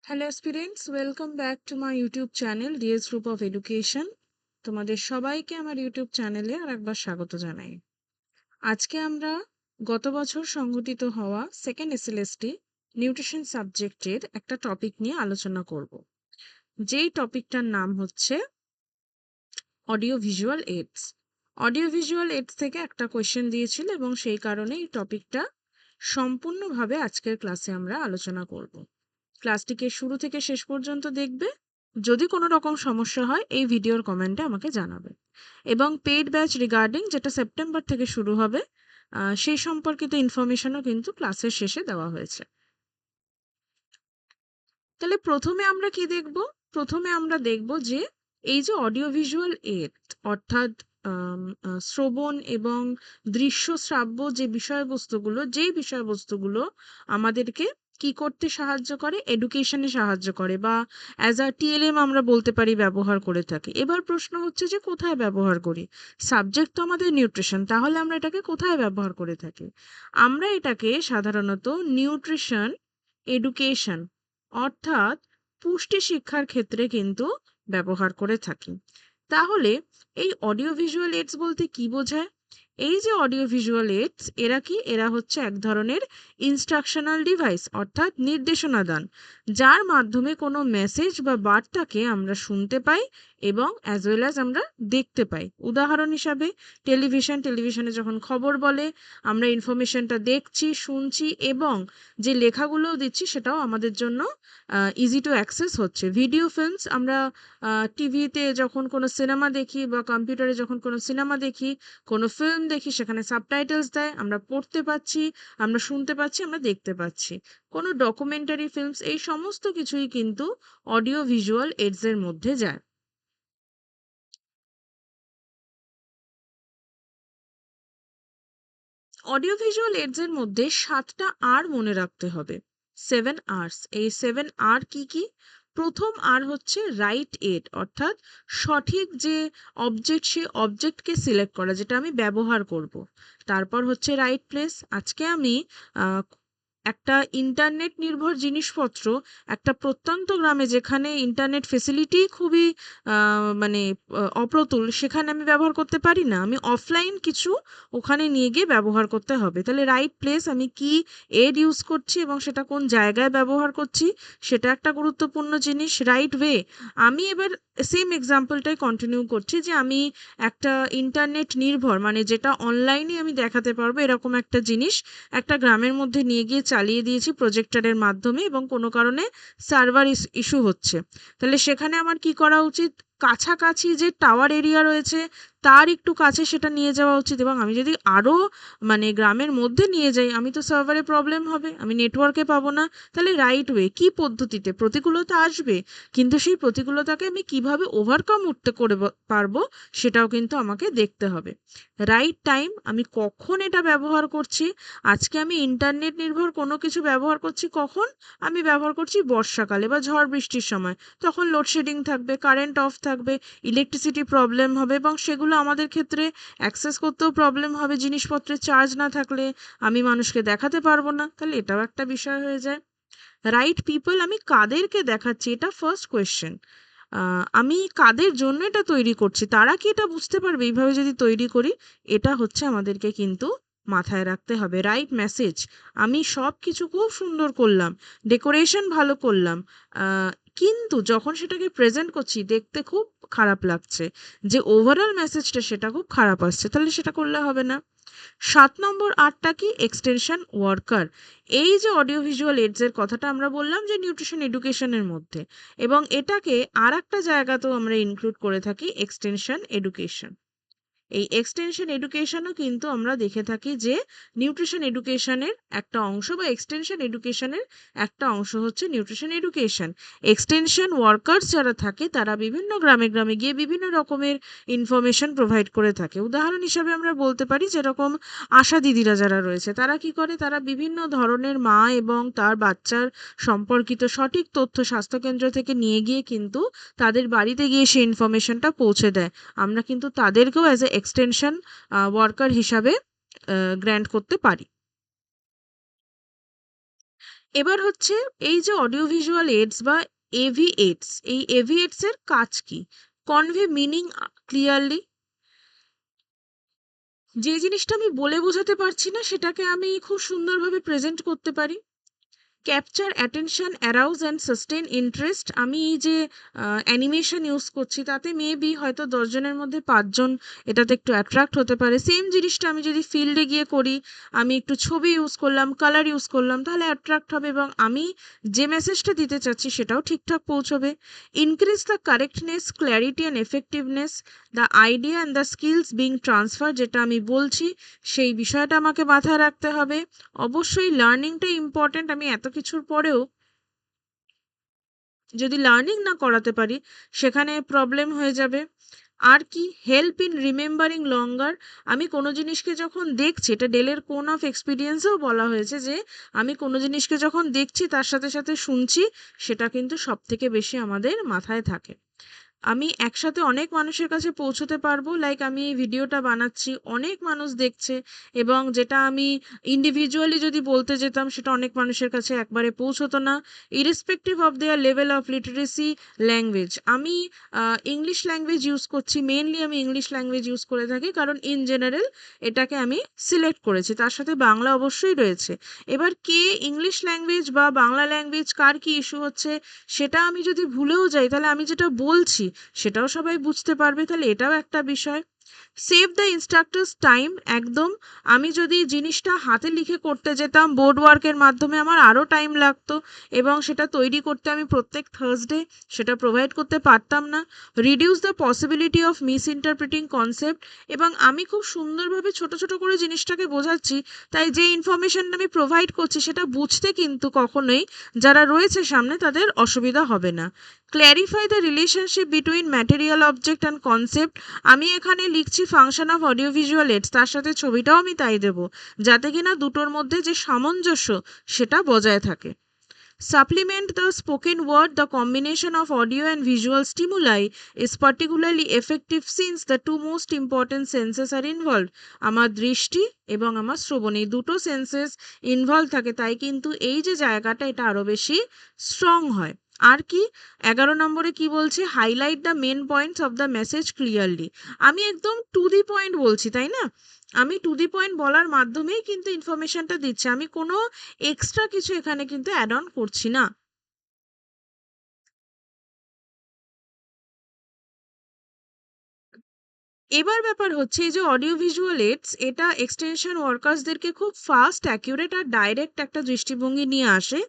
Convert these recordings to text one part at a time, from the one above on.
Hello students, welcome back to my YouTube channel DS group of education. তোমাদের সবাইকে আমার YouTube চ্যানেলে আর একবার স্বাগত জানাই। আজকে আমরা গত বছর সংঘটিত হওয়া সেকেন্ড এসএলএসটি নিউট্রিশন সাবজেক্টের একটা টপিক নিয়ে আলোচনা করব, যেই টপিকটার নাম হচ্ছে audio visual AIDS. Audio visual AIDS থেকে একটা কোয়েশ্চেন দিয়েছিল এবং সেই কারণে এই টপিকটা সম্পূর্ণভাবে আজকের ক্লাসে আমরা আলোচনা করব। ক্লাসটিকে শুরু থেকে শেষ পর্যন্ত দেখবে। যদি কোনো রকম সমস্যা হয় এই ভিডিওর কমেন্টে আমাকে জানাবে। এবং পেইড ব্যাচ রিগার্ডিং যেটা সেপ্টেম্বর থেকে শুরু হবে সেই সম্পর্কিত ইনফরমেশনও কিন্তু ক্লাসের শেষে দেওয়া হয়েছে। তাহলে প্রথমে আমরা কি দেখব? প্রথমে আমরা দেখব যে এই যে অডিও ভিজুয়াল এইড অর্থাৎ শ্রবণ এবং দৃশ্য শ্রাব্য যে বিষয়বস্তুগুলো আমাদেরকে কি করতে সাহায্য করে, এডুকেশনে সাহায্য করে বা অ্যাজ আ টিএলএম আমরা বলতে পারি ব্যবহার করে থাকি। এবার প্রশ্ন হচ্ছে যে কোথায় ব্যবহার করি? সাবজেক্ট তো আমাদের নিউট্রিশন, তাহলে আমরা এটাকে কোথায় ব্যবহার করে থাকি? আমরা এটাকে সাধারণত নিউট্রিশন এডুকেশন অর্থাৎ পুষ্টি শিক্ষার ক্ষেত্রে কিন্তু ব্যবহার করে থাকি। তাহলে এই অডিও ভিজুয়াল এইডস বলতে কি বোঝায়? এই যে অডিও ভিজুয়াল এইডস, এরা হচ্ছে এক ধরনের ইনস্ট্রাকশনাল ডিভাইস অর্থাৎ নির্দেশনা দান, যার মাধ্যমে কোনো মেসেজ বা বার্তাকে আমরা শুনতে পাই এবং অ্যাজ ওয়েল অ্যাজ আমরা দেখতে পাই। উদাহরণ হিসাবে টেলিভিশনে যখন খবর বলে আমরা ইনফরমেশনটা দেখছি, শুনছি এবং যে লেখাগুলোও দিচ্ছি সেটাও আমাদের জন্য ইজি টু অ্যাক্সেস হচ্ছে। ভিডিও ফিল্মস আমরা টিভিতে যখন কোনো সিনেমা দেখি বা কম্পিউটারে যখন কোনো সিনেমা দেখি, কোনো ফিল্ম দেখি, সেখানে সাবটাইটেলস দেয়, আমরা পড়তে পাচ্ছি, আমরা শুনতে পাচ্ছি, আমরা দেখতে পাচ্ছি। কোনো ডকুমেন্টারি ফিল্মস, এই সমস্ত কিছুই কিন্তু অডিও ভিজুয়াল এইডসের মধ্যে যায়। অডিও ভিজুয়াল এইডসের মধ্যে 7টা আর মনে রাখতে হবে, 7 আরস। এই 7 আর কি কি? প্রথম আর হচ্ছে রাইট এড অর্থাৎ সঠিক যে অবজেক্ট, সেই অবজেক্টকে সিলেক্ট করা যেটা আমি ব্যবহার করব। তারপর হচ্ছে রাইট প্লেস। আজকে আমি একটা ইন্টারনেট নির্ভর জিনিসপত্র, একটা প্রত্যন্ত গ্রামে যেখানে ইন্টারনেট ফেসিলিটি খুবই মানে অপ্রতুল, সেখানে আমি ব্যবহার করতে পারি না, আমি অফলাইন কিছু ওখানে নিয়ে গিয়ে ব্যবহার করতে হবে। তাহলে রাইট প্লেস, আমি কি এড ইউজ করছি এবং সেটা কোন জায়গায় ব্যবহার করছি, সেটা একটা গুরুত্বপূর্ণ জিনিস। রাইট ওয়ে, আমি এবার সেম এক্সাম্পলটাই কন্টিনিউ করছি যে আমি একটা ইন্টারনেট নির্ভর মানে যেটা অনলাইনে আমি দেখাতে পারবো এরকম একটা জিনিস একটা গ্রামের মধ্যে নিয়ে গিয়ে চালিয়ে দিয়েছি প্রজেক্টরের মাধ্যমে এবং কোনো কারণে সার্ভার ইস্যু হচ্ছে। তাহলে সেখানে আমার কি করা উচিত? কাছাকাছি যে টাওয়ার এরিয়া রয়েছে তার একটু কাছে সেটা নিয়ে যাওয়া উচিত। এবং আমি যদি আরও মানে গ্রামের মধ্যে নিয়ে যাই, আমি তো সার্ভারে প্রবলেম হবে, আমি নেটওয়ার্কে পাবো না। তাহলে রাইট ওয়ে, কি পদ্ধতিতে? প্রতিকূলতা আসবে, কিন্তু সেই প্রতিকূলতাকে আমি কিভাবে ওভারকাম করে পারবো সেটাও কিন্তু আমাকে দেখতে হবে। রাইট টাইম, আমি কখন এটা ব্যবহার করছি। আজকে আমি ইন্টারনেট নির্ভর কোনো কিছু ব্যবহার করছি কখন? আমি ব্যবহার করছি বর্ষাকালে বা ঝড় বৃষ্টির সময়। তখন লোডশেডিং থাকবে, কারেন্ট অফ থাকবে, ইলেকট্রিসিটি প্রবলেম হবে এবং সেগুলো আমাদের ক্ষেত্রে অ্যাক্সেস করতেও প্রবলেম হবে। জিনিসপত্রের চার্জ না থাকলে আমি মানুষকে দেখাতে পারবো না। তাহলে এটাও একটা বিষয় হয়ে যায়। রাইট পিপল, আমি কাদেরকে দেখাচ্ছি, এটা ফার্স্ট কোয়েশ্চেন। আমি কাদের জন্য এটা তৈরি করছি, তারা কি এটা বুঝতে পারবে এইভাবে যদি তৈরি করি? এটা হচ্ছে আমাদেরকে কিন্তু মাথায় রাখতে হবে। রাইট মেসেজ, আমি সব কিছু খুব সুন্দর করলাম, ডেকোরেশন ভালো করলাম, কিন্তু যখন সেটাকে প্রেজেন্ট করছি দেখতে খুব খারাপ লাগছে, যে ওভারঅল মেসেজটা সেটা খুব খারাপ আসছে, তাহলে সেটা করলে হবে না। 7 নম্বর আরটা কি? Extension worker. এই যে অডিও ভিজুয়াল এইডসের কথাটা আমরা বললাম যে নিউট্রিশন এডুকেশনের মধ্যে, এবং এটাকে আর একটা জায়গাতেও আমরা ইনক্লুড করে থাকি, এক্সটেনশন এডুকেশন। এই এক্সটেনশন এডুকেশনও কিন্তু আমরা দেখে থাকি যে নিউট্রিশন এডুকেশনের একটা অংশ বা এক্সটেনশন এডুকেশনের একটা অংশ হচ্ছে নিউট্রিশন এডুকেশন। এক্সটেনশন ওয়ার্কার্স যারা থাকে তারা বিভিন্ন গ্রামে গ্রামে গিয়ে বিভিন্ন রকমের ইনফরমেশন প্রোভাইড করে থাকে। উদাহরণ হিসাবে আমরা বলতে পারি যেরকম আশা দিদিরা যারা রয়েছে তারা কি করে, তারা বিভিন্ন ধরনের মা এবং তার বাচ্চার সম্পর্কিত সঠিক তথ্য স্বাস্থ্যকেন্দ্র থেকে নিয়ে গিয়ে কিন্তু তাদের বাড়িতে গিয়ে সেই ইনফরমেশনটা পৌঁছে দেয়। আমরা কিন্তু তাদেরকেও অ্যাজ এ এক্সটেনশন ওয়ার্কার হিসাবে গ্র্যান্ট করতে পারি। এবার হচ্ছে এই যে অডিও ভিজুয়াল এইডস বা এভি এইডস, এই এভি এইডস এর কাজ কি? Convey meaning clearly. যে জিনিসটা আমি বলে বোঝাতে পারছি না সেটাকে আমি খুব সুন্দরভাবে প্রেজেন্ট করতে পারি। Capture attention, arouse and sustain interest. আমি এই যে অ্যানিমেশন ইউজ করছি তাতে মেবি হয়তো 10 জনের মধ্যে 5 জন এটাতে একটু অ্যাট্রাক্ট হতে পারে। সেম জিনিসটা আমি যদি ফিল্ডে গিয়ে করি, আমি একটু ছবি ইউজ করলাম, কালার ইউজ করলাম, তাহলে অ্যাট্রাক্ট হবে এবং আমি যে মেসেজটা দিতে চাচ্ছি সেটাও ঠিকঠাক পৌঁছবে। Increase the correctness, clarity and effectiveness, the idea and the skills being transfer, যেটা আমি বলছি সেই বিষয়টা আমাকে মাথায় রাখতে হবে। অবশ্যই লার্নিংটা ইম্পর্ট্যান্ট। আমি এত কিছুর পরেও যদি লার্নিং না করাতে পারি সেখানে প্রবলেম হয়ে যাবে। আর কি? হেল্প ইন রিমেম্বারিং লঙ্গার। আমি কোনো জিনিসকে যখন দেখছি, এটা ডেলের কোন অফ এক্সপিরিয়েন্সেও বলা হয়েছে যে আমি কোনো জিনিসকে যখন দেখছি তার সাথে সাথে শুনছি, সেটা কিন্তু সব থেকে বেশি আমাদের মাথায় থাকে। আমি একসাথে অনেক মানুষের কাছে পৌঁছতে পারবো। লাইক আমি এই ভিডিওটা বানাচ্ছি, অনেক মানুষ দেখছে, এবং যেটা আমি ইন্ডিভিজুয়ালি যদি বলতে যেতাম সেটা অনেক মানুষের কাছে একবারে পৌঁছতো না, irrespective of their level of literacy language. আমি ইংলিশ ল্যাঙ্গুয়েজ ইউজ করছি, মেনলি আমি ইংলিশ ল্যাঙ্গুয়েজ ইউজ করে থাকি কারণ ইন জেনারেল এটাকে আমি সিলেক্ট করেছি, তার সাথে বাংলা অবশ্যই রয়েছে। এবার কে ইংলিশ ল্যাঙ্গুয়েজ বা বাংলা ল্যাঙ্গুয়েজ কার কি ইস্যু হচ্ছে সেটা আমি যদি ভুলেও যাই, তাহলে আমি যেটা বলছি সেটাও সবাই বুঝতে পারবে, তাহলে এটাও একটা বিষয়। Save the instructors time. একদম, আমি যদি জিনিসটা হাতে লিখে করতে যেতাম বোর্ড ওয়ার্কের মাধ্যমে আমার আরও টাইম লাগতো এবং সেটা তৈরি করতে আমি প্রত্যেক থার্সডে সেটা প্রোভাইড করতে পারতাম না। Reduce the possibility of miss interpreting concept. এবং আমি খুব সুন্দরভাবে ছোট ছোট করে জিনিসটাকে বোঝাচ্ছি, তাই যে ইনফরমেশনটা আমি প্রোভাইড করছি সেটা বুঝতে কিন্তু কখনোই যারা রয়েছে সামনে তাদের অসুবিধা হবে না। Clarify the relationship between material object and concept. আমি এখানে লিখছি function of audio visual AIDS, তার সাথে ছবিটাও আমি তাই দেব, যাতে কিনা দুটোর মধ্যে যে সামঞ্জস্য সেটা বজায় থাকে। Supplement the spoken word. The combination of audio and visual stimuli is particularly effective since the two most important senses are involved. আমার দৃষ্টি এবং আমার শ্রবণ, এই দুটো সেন্সেস ইনভলভ থাকে, তাই কিন্তু এই যে জায়গাটা এটা আরো বেশি স্ট্রং হয়। আর কি? 11 নম্বরে কি বলছে? Highlight the main points of the message clearly. আমি একদম টু দি পয়েন্ট বলছি, তাই না? আমি টু দি পয়েন্ট বলার মাধ্যমেই কিন্তু ইনফরমেশনটা দিচ্ছি, আমি কোনো এক্সট্রা কিছু এখানে কিন্তু অ্যাড অন করছি না। এবার ব্যাপার হচ্ছে এই যে অডিও ভিজুয়াল এইডস, এটা এক্সটেনশন ওয়ার্কার্সদেরকে খুব ফাস্ট, অ্যাকিউরেট আর ডাইরেক্ট একটা দৃষ্টিভঙ্গি নিয়ে আসে,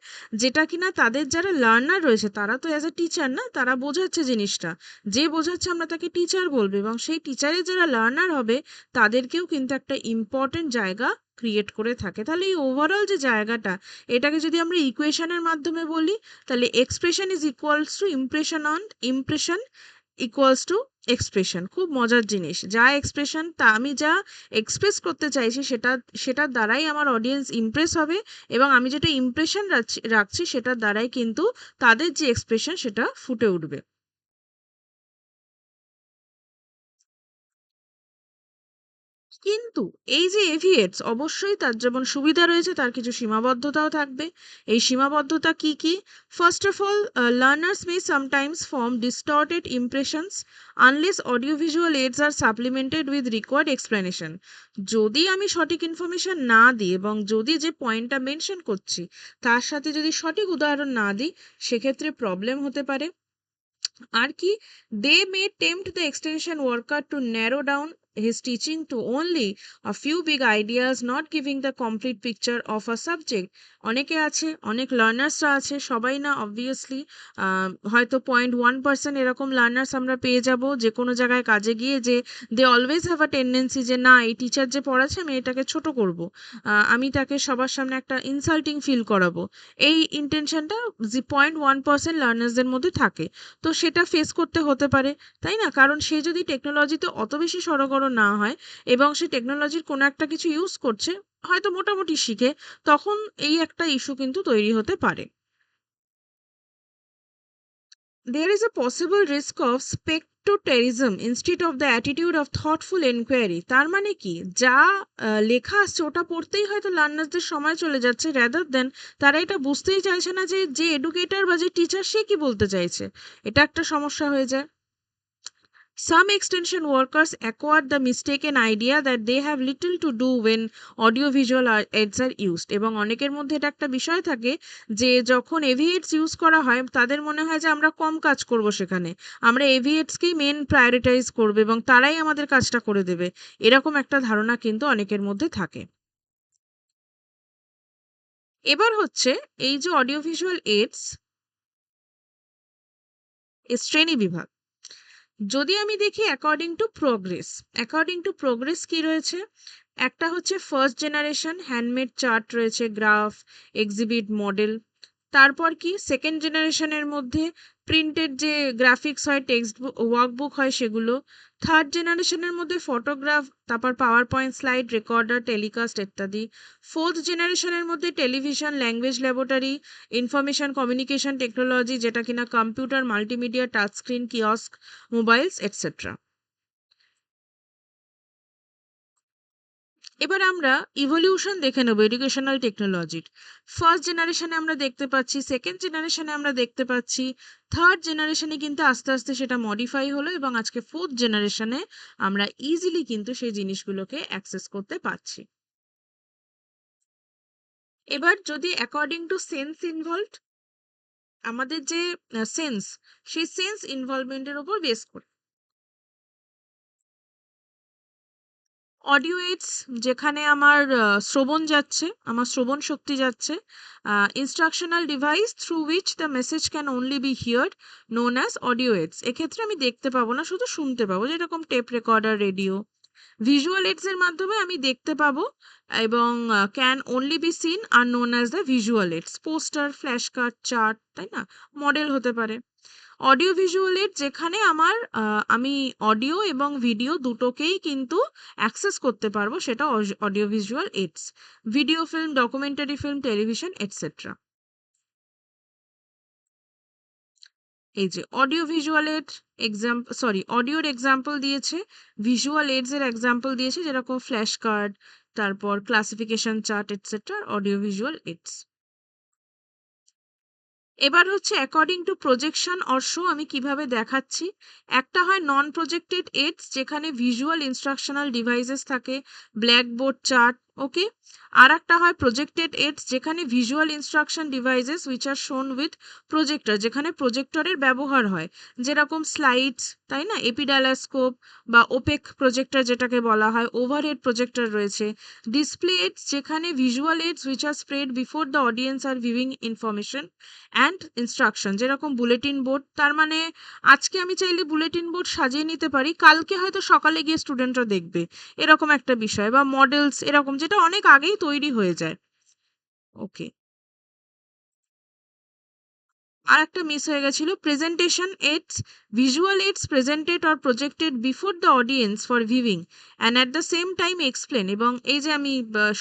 যেটা কিনা তাদের যারা লার্নার রয়েছে তারা তো অ্যাজ এ টিচার না, তারা বোঝাচ্ছে জিনিসটা, যে বোঝাচ্ছে আমরা তাকে টিচার বলবো, এবং সেই টিচারের যারা লার্নার হবে তাদেরকেও কিন্তু একটা ইম্পর্টেন্ট জায়গা ক্রিয়েট করে থাকে। তাহলে এই ওভারঅল যে জায়গাটা, এটাকে যদি আমরা ইকুয়েশনের মাধ্যমে বলি, তাহলে expression is equals to impression equals to expression. খুব মজার জিনিস, যা এক্সপ্রেশন, তা আমি যা এক্সপ্রেস করতে চাইছি সেটার দ্বারাই আমার অডিয়েন্স ইমপ্রেস হবে, এবং আমি যেটা ইমপ্রেশন রাখছি সেটার দ্বারাই কিন্তু তাদের যে এক্সপ্রেশন সেটা ফুটে উঠবে। কিন্তু এই যে এভিয়েটস, অবশ্যই তার যেমন সুবিধা রয়েছে তার কিছু সীমাবদ্ধতাও থাকবে। এই সীমাবদ্ধতা কি কি? First of all, learners may sometimes form distorted impressions unless audio visual aids are supplemented with required explanation. যদি আমি সঠিক ইনফরমেশন না দিই এবং যদি যে পয়েন্টটা মেনশন করছি তার সাথে যদি সঠিক উদাহরণ না দিই, সেক্ষেত্রে প্রবলেম হতে পারে। আর কি? They may tempt the extension worker to narrow down his teaching to only a few big ideas, not giving the complete picture of a subject. অনেকে আছে, অনেক লার্নার্সরা আছে, সবাই না অবভিয়াসলি, হয়তো 0.1% এরকম লার্নার্স আমরা পেয়ে যাব যে কোনো জায়গায় কাজে গিয়ে, যে they always have a tendency যে না, এই টিচার যে পড়াচ্ছে আমি এটাকে ছোট করব, আমি তাকে সবার সামনে একটা ইনসাল্টিং ফিল করাবো, এই ইন্টেনশনটা যে 0.1% লার্নার্সদের মধ্যে থাকে। তো সেটা ফেস করতে হতে পারে, তাই না? কারণ সে যদি টেকনোলজিতে অত বেশি সড়গড় না হয় এবং সে টেকনোলজির কোনো একটা কিছু ইউজ করছে, হয়তো মোটামুটি শিখে, তখন এই একটা ইস্যু কিন্তু তৈরি হতে পারে। There is a possible risk of authoritarianism instead of the attitude of thoughtful enquiry. তার মানে কি, যা লেখা আসছে ওটা পড়তেই হয়তো লার্নার্সদের সময় চলে যাচ্ছে, রাদার দেন তারা এটা বুঝতেই চাইছে না যে যে এডুকেটর বা যে টিচার সে কি বলতে চাইছে। এটা একটা সমস্যা হয়ে যায়। Some extension workers acquire the mistaken idea that they have little to do when audiovisual aids are used, এবং অনেকের মধ্যে এটা একটা বিষয় থাকে যে যখন এভিএডস ইউজ করা হয় তাদের মনে হয় যে আমরা কম কাজ করব, সেখানে আমরা এভিএডসকেই মেন প্রায়োরিটাইজ করবে এবং তারাই আমাদের কাজটা করে দেবে, এরকম একটা ধারণা কিন্তু অনেকের মধ্যে থাকে। এবার হচ্ছে এই যে অডিও ভিজুয়াল এইডস এর শ্রেণী বিভাগ, যদি আমি দেখি অ্যাকর্ডিং টু প্রোগ্রেস কি রয়েছে, একটা হচ্ছে ফার্স্ট জেনারেশন হ্যান্ডমেড চার্ট রয়েছে, গ্রাফ, এক্সিবিট, মডেল। তারপর কি সেকেন্ড জেনারেশনের মধ্যে প্রিন্টেড যে গ্রাফিক্স হয়, টেক্সট ওয়ার্কবুক হয় সেগুলো। থার্ড জেনারেশনের মধ্যে ফটোগ্রাফ, তারপর power point, slide, recorder, telecast ইত্যাদি। ফোর্থ জেনারেশনের মধ্যে television, language laboratory, information communication technology, যেটা কিনা computer, multimedia, touch screen, kiosk, mobiles etcetera. এবার আমরা ইভলিউশন দেখে নেব এডুকেশনাল টেকনোলজির। ফার্স্ট জেনারেশনে আমরা দেখতে পাচ্ছি, সেকেন্ড জেনারেশনে আমরা দেখতে পাচ্ছি, থার্ড জেনারেশনে কিন্তু আস্তে আস্তে সেটা মডিফাই হলো এবং আজকে ফোর্থ জেনারেশনে আমরা ইজিলি কিন্তু সেই জিনিসগুলোকে অ্যাক্সেস করতে পারছি। এবার যদি অ্যাকর্ডিং টু সেন্স ইনভলভড, আমাদের যে সেন্স, সেই সেন্স ইনভলভমেন্টের উপর বেস করে অডিও এইডস, যেখানে আমার শ্রবণ যাচ্ছে, আমার শ্রবণ শক্তি যাচ্ছে। Instructional device through which the message can only be heard, known as audio aids. এক্ষেত্রে আমি দেখতে পাবো না, শুধু শুনতে পাবো, যেরকম tape recorder, radio. Visual aids এর মাধ্যমে আমি দেখতে পাবো এবং can only be seen or known as the visual aids, poster, flash card, chart, তাই না, মডেল হতে পারে। অডিও ভিজুয়াল এইড, যেখানে আমার আমি অডিও এবং ভিডিও দুটোকেই কিন্তু অ্যাক্সেস করতে পারবো, সেটা audio visual AIDS. Video film, documentary film, television etcetera. এই যে অডিও ভিজুয়াল এইড অডিওর এক্সাম্পল দিয়েছে, ভিজুয়াল এইডস এর এক্সাম্পল দিয়েছে, যেরকম ফ্ল্যাশ কার্ড, তারপর classification chart etcetera, audio visual AIDS. এবার হচ্ছে according to projection or show আমি কিভাবে দেখাচ্ছি। একটা হয় নন প্রজেক্টেড এইডস, যেখানে ভিজুয়াল ইনস্ট্রাকশনাল ডিভাইসেস থাকে, ব্ল্যাকবোর্ড, চার্ট, ওকে। আর একটা হয় প্রজেক্টেড এইডস, যেখানে visual instruction devices which are শোন উইথ প্রজেক্টর, যেখানে প্রজেক্টরের ব্যবহার হয়, যেরকম স্লাইডস, তাই না, এপিডালাস্কোপ বা ওপেক প্রজেক্টর যেটাকে বলা হয়, ওভারহেড প্রজেক্টর রয়েছে। ডিসপ্লে এইডস, যেখানে visual aids which are spread before the audience are viewing information and instruction, যেরকম বুলেটিন বোর্ড। তার মানে আজকে আমি চাইলে বুলেটিন বোর্ড সাজিয়ে নিতে পারি, কালকে হয়তো সকালে গিয়ে স্টুডেন্টরা দেখবে, এরকম একটা বিষয়। বা মডেলস, এরকম যেটা অনেক আগেই তৈরি হয়ে যায়, ওকে। আর একটা মিস হয়ে গেছিল, presentation AIDS, visual AIDS presented or projected before the audience for viewing and at the same time explain. এবং এই যে আমি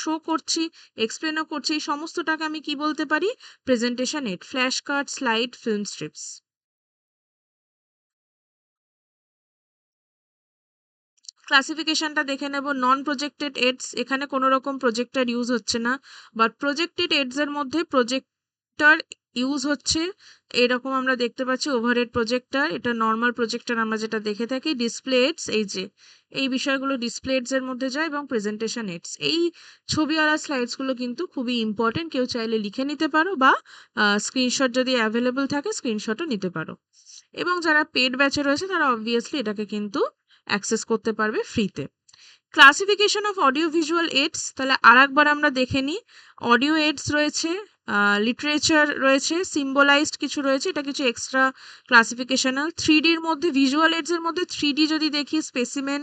শো করছি, এক্সপ্লেনও করছি, এই সমস্তটাকে আমি কি বলতে পারি, presentation aid. Flash card, slide, film strips. ক্লাসিফিকেশনটা দেখে নেব। নন প্রজেক্টেড এডস, এখানে কোনো রকম প্রজেক্টর ইউজ হচ্ছে না, বাট প্রজেক্টেড এডস এর মধ্যে প্রজেক্টর ইউজ হচ্ছে। এরকম আমরা দেখতে পাচ্ছি ওভারহেড প্রজেক্টর, এটা নর্মাল প্রজেক্টর আমরা যেটা দেখে থাকি। ডিসপ্লে এডস, এই যে এই বিষয়গুলো ডিসপ্লে এডস এর মধ্যে যায়, এবং প্রেজেন্টেশন এডস, এই ছবিওয়ালা স্লাইডস গুলো কিন্তু খুবই ইম্পর্টেন্ট, কেউ চাইলে লিখে নিতে পারো বা স্ক্রিনশট যদি অ্যাভেলেবল থাকে স্ক্রিনশটও নিতে পারো। এবং যারা পেড ব্যাচে রয়েছে তারা অবভিয়াসলি এটাকে কিন্তু অ্যাক্সেস করতে পারবে ফ্রিতে। Classification of audio visual AIDS, তাহলে আরেকবার আমরা দেখে নিই। অডিও এইডস রয়েছে, লিটারেচার রয়েছে, সিম্বলাইজড কিছু রয়েছে, এটা কিছু এক্সট্রা ক্লাসিফিকেশনাল। 3Dর মধ্যে ভিজুয়াল এইডস এর মধ্যে 3D যদি দেখি, স্পেসিমেন,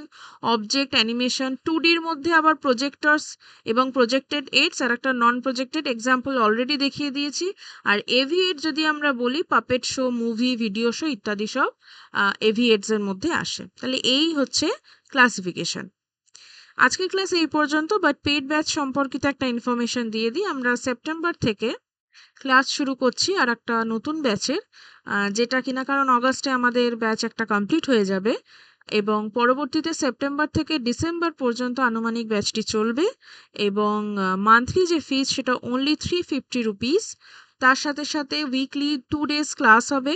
অবজেক্ট, অ্যানিমেশন। 2Dর মধ্যে আবার প্রজেক্টরস এবং প্রজেক্টেড এইডস, আর একটা নন প্রজেক্টেড এক্সাম্পল অলরেডি দেখিয়ে দিয়েছি। আর এভি এইড যদি আমরা বলি, puppet show, movie, video show ইত্যাদি সব এভি এইডস এর মধ্যে আসে। তাহলে এই হচ্ছে ক্লাসিফিকেশন। আজকের ক্লাস এই পর্যন্ত, বাট পেইড ব্যাচ সম্পর্কিত একটা ইনফরমেশন দিয়ে দিই। আমরা সেপ্টেম্বর থেকে ক্লাস শুরু করছি আর একটা নতুন ব্যাচের, যেটা কিনা কারণ অগাস্টে আমাদের ব্যাচ একটা কমপ্লিট হয়ে যাবে এবং পরবর্তীতে সেপ্টেম্বর থেকে ডিসেম্বর পর্যন্ত আনুমানিক ব্যাচটি চলবে এবং মান্থলি যে ফিস সেটা অনলি 350 রুপিস। তার সাথে সাথে উইকলি 2 ডেজ ক্লাস হবে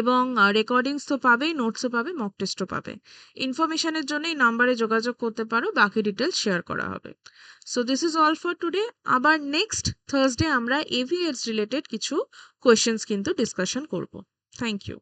এবং রেকর্ডিংস তো পাবেই, নোটসও পাবে, মক টেস্টও পাবে। ইনফরমেশনের জন্য এই নাম্বারে যোগাযোগ করতে পারো, বাকি ডিটেলস শেয়ার করা হবে। So this is all for today. আবার নেক্সট থার্সডে আমরা এভিএস রিলেটেড কিছু কোয়েশ্চেন্স কিন্তু ডিসকাশন করব। Thank you.